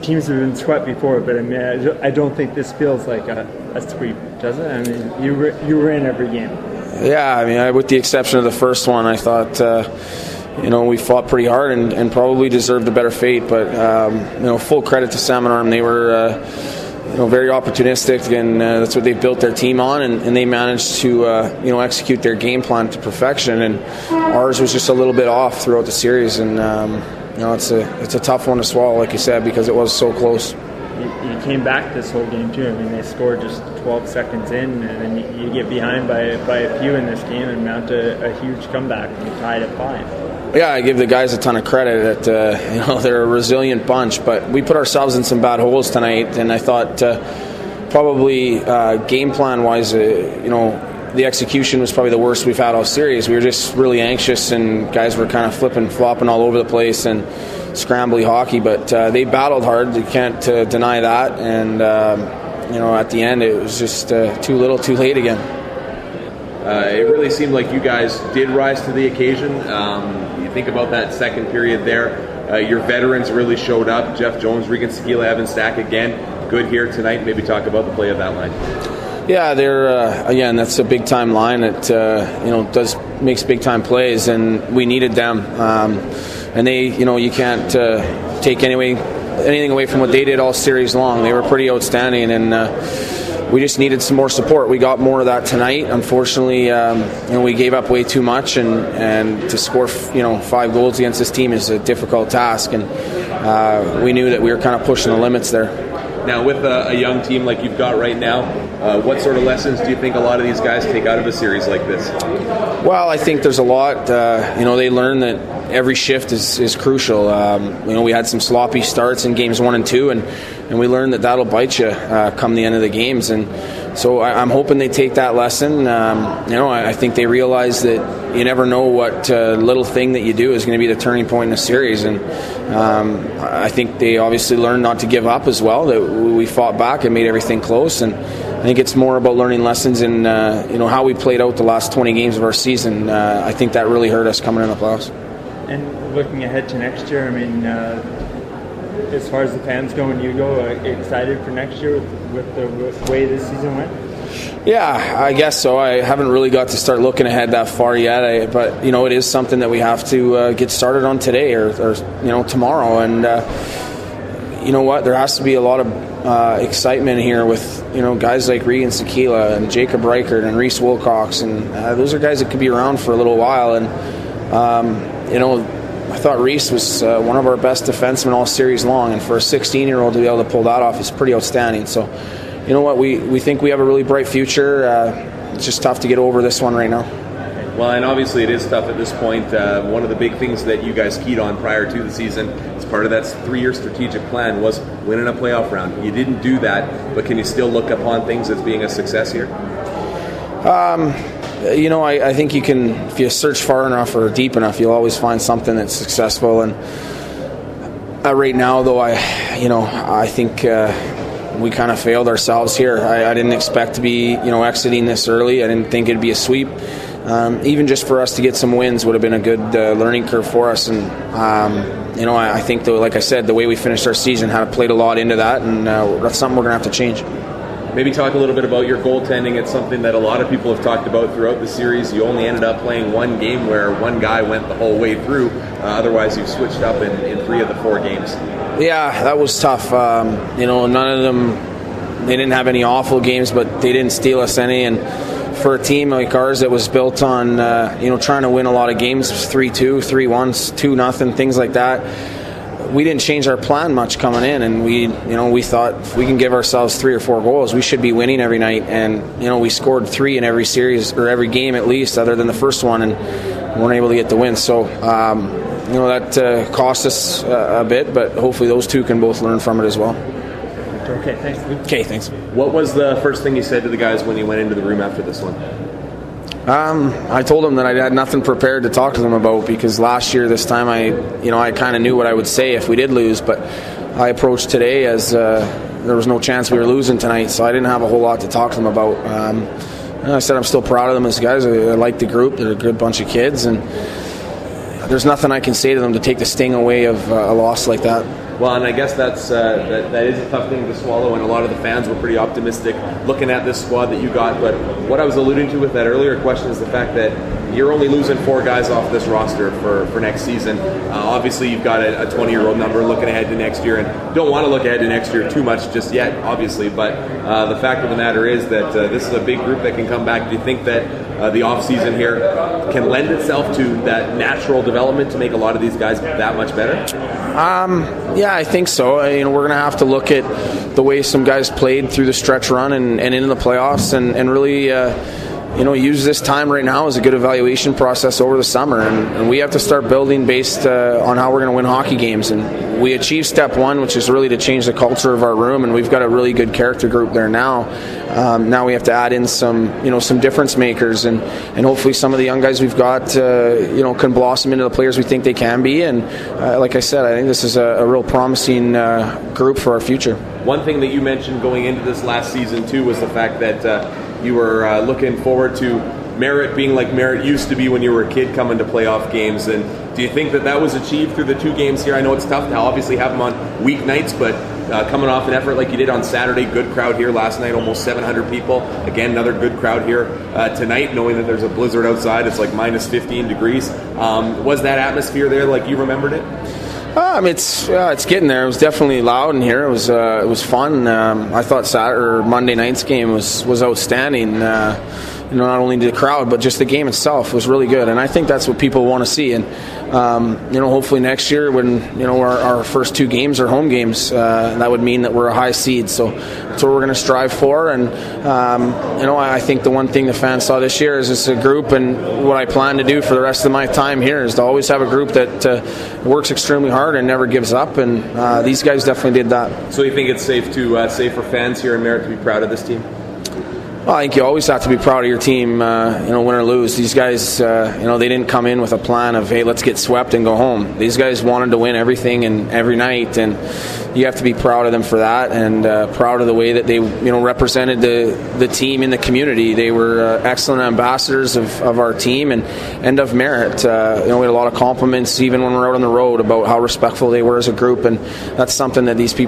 Teams have been swept before, but I mean, I don't think this feels like a sweep, does it? I mean, you were in every game. Yeah, I mean, with the exception of the first one, I thought, we fought pretty hard and probably deserved a better fate. But, full credit to Salmon. They were, very opportunistic, and that's what they've built their team on, and they managed to, execute their game plan to perfection. And ours was just a little bit off throughout the series, and it's a tough one to swallow, like you said, because it was so close. You came back this whole game too. I mean, they scored just 12 seconds in, and then you get behind by a few in this game and mount a huge comeback and tied at 5. Yeah, I give the guys a ton of credit. They're a resilient bunch, but we put ourselves in some bad holes tonight, and I thought probably game plan wise, the execution was probably the worst we've had all series. We were just really anxious, and guys were kind of flipping, flopping all over the place and scrambly hockey. But they battled hard. You can't deny that. And at the end, it was just too little, too late again. It really seemed like you guys did rise to the occasion. You think about that second period there. Your veterans really showed up. Jeff Jones, Regan Sekila, Evan Stack again. Good here tonight. Maybe talk about the play of that line. Yeah, they're again. That's a big time line that makes big time plays, and we needed them. And they, you can't take anything away from what they did all series long. They were pretty outstanding, and we just needed some more support. We got more of that tonight. Unfortunately, we gave up way too much, and to score 5 goals against this team is a difficult task, and we knew that we were kind of pushing the limits there. Now, with a young team like you've got right now, what sort of lessons do you think a lot of these guys take out of a series like this? Well, I think there's a lot. They learn that every shift is crucial. We had some sloppy starts in games 1 and 2, and we learned that'll bite you come the end of the games. And so I'm hoping they take that lesson. I think they realize that you never know what little thing that you do is going to be the turning point in a series. And I think they obviously learned not to give up as well, that we fought back and made everything close. And I think it's more about learning lessons in how we played out the last 20 games of our season. I think that really hurt us coming in the playoffs. And looking ahead to next year, I mean, as far as the fans go and you go, excited for next year with the way this season went? Yeah, I guess so. I haven't really got to start looking ahead that far yet, but it is something that we have to get started on today or tomorrow. And you know what? There has to be a lot of excitement here with guys like Regan Sekila and Jacob Reichert and Reese Wilcox, and those are guys that could be around for a little while. And I thought Reese was one of our best defensemen all series long, and for a 16-year-old to be able to pull that off is pretty outstanding. So, you know what? We think we have a really bright future. It's just tough to get over this one right now. Well, and obviously it is tough at this point. One of the big things that you guys keyed on prior to the season, as part of that 3-year strategic plan, was winning a playoff round. You didn't do that, but can you still look upon things as being a success here? I think you can, if you search far enough or deep enough, you'll always find something that's successful. And right now, though, I think we kind of failed ourselves here. I didn't expect to be, exiting this early. I didn't think it'd be a sweep. Even just for us to get some wins would have been a good learning curve for us. And I think, though, like I said, the way we finished our season played a lot into that, and that's something we're going to have to change. Maybe talk a little bit about your goaltending. It's something that a lot of people have talked about throughout the series. You only ended up playing one game where one guy went the whole way through. Otherwise, you've switched up in 3 of the 4 games. Yeah, that was tough. None of them, they didn't have any awful games, but they didn't steal us any. And for a team like ours that was built on, trying to win a lot of games, 3-2, 3-1, 2-0, things like that, we didn't change our plan much coming in, and we thought if we can give ourselves 3 or 4 goals, we should be winning every night. And we scored 3 in every series or every game at least, other than the first one, and weren't able to get the win. So that cost us a bit, but hopefully those two can both learn from it as well. Okay, thanks. Okay, thanks. What was the first thing you said to the guys when you went into the room after this one? I told them that I had nothing prepared to talk to them about, because last year this time I kind of knew what I would say if we did lose, but I approached today as there was no chance we were losing tonight, so I didn't have a whole lot to talk to them about. I said I'm still proud of them as guys. I like the group. They're a good bunch of kids, and there's nothing I can say to them to take the sting away of a loss like that. Well, and I guess that is a tough thing to swallow, and a lot of the fans were pretty optimistic looking at this squad that you got. But what I was alluding to with that earlier question is the fact that you're only losing 4 guys off this roster for next season. Obviously, you've got a 20-year-old number looking ahead to next year, and don't want to look ahead to next year too much just yet, obviously. But the fact of the matter is that this is a big group that can come back. Do you think that the off-season here can lend itself to that natural development to make a lot of these guys that much better? Yeah, I think so. We're going to have to look at the way some guys played through the stretch run and into the playoffs, and really use this time right now as a good evaluation process over the summer. And we have to start building based on how we're going to win hockey games. And we achieved step 1, which is really to change the culture of our room, and we've got a really good character group there now. Now we have to add in some difference makers, and hopefully some of the young guys we've got can blossom into the players we think they can be. And like I said, I think this is a real promising group for our future. One thing that you mentioned going into this last season too was the fact that you were looking forward to Merritt being like Merritt used to be when you were a kid coming to playoff games. And do you think that was achieved through the 2 games here? I know it's tough to obviously have them on weeknights, but coming off an effort like you did on Saturday, good crowd here last night, almost 700 people. Again, another good crowd here tonight, knowing that there's a blizzard outside. It's like minus 15 degrees. Was that atmosphere there like you remembered it? It's getting there. It was definitely loud in here. It was fun. I thought Monday night's game was outstanding. Not only the crowd, but just the game itself was really good, and I think that's what people want to see. And hopefully next year, when our first 2 games are home games, that would mean that we're a high seed. So that's what we're going to strive for. And I think the one thing the fans saw this year is it's a group, and what I plan to do for the rest of my time here is to always have a group that works extremely hard and never gives up. And these guys definitely did that. So you think it's safe for fans here in Merritt to be proud of this team? Well, I think you always have to be proud of your team, win or lose. These guys, they didn't come in with a plan of, hey, let's get swept and go home. These guys wanted to win everything and every night, and you have to be proud of them for that, and proud of the way that they, represented the team in the community. They were excellent ambassadors of our team and of Merritt. We had a lot of compliments even when we were out on the road about how respectful they were as a group, and that's something that these people